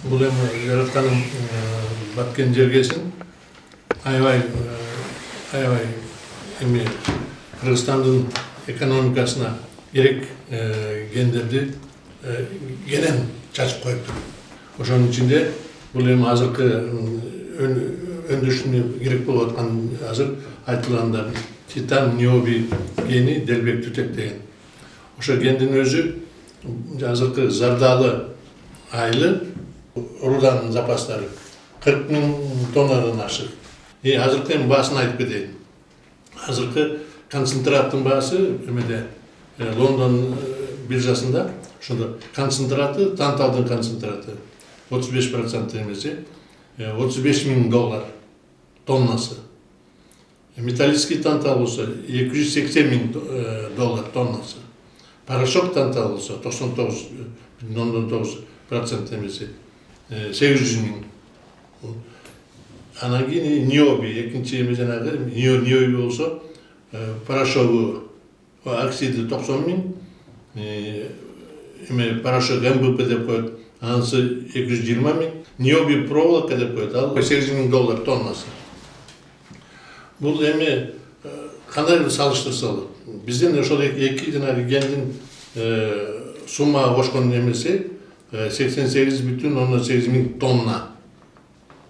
Бұл жаратқаным баткен жергесін аябай эми Кыргызстандын экономикасына керек гендерди кенен чачып коюптур. Ошонун ичинде бул эми азыркы өндүрүшүнө керек болуп аткан азыр айтылганда титан ниоби гени делбек түтек деген. Ошо гендин өзү азыркы зардалы айлы руданын запастары 40 000 тоннадан ашык. Азыркы баасын айтып кетейин. Азыркы концентраттын баасы эмеде Лондон биржасында ошондо концентраты, танталдын концентраты 35% эмесе $35 000 тоннасы. Металлический тантал болсо $280 000 тоннасы. Порошок тантал болсо 99,9% эмесе 800 000. Анан кийин ниоби экинчи эме жанагы ниоби болсо порошогу оксиди 90 000, эме порошок МБП деп коет, анысы 220 000, ниоби проволока деп коет, ал $8 000 тоннасы. Бул эми кандай салыштырсалы? Бизден ошол эки жанагы гендин суммага кошкон эмеси 88,8 000 тонна.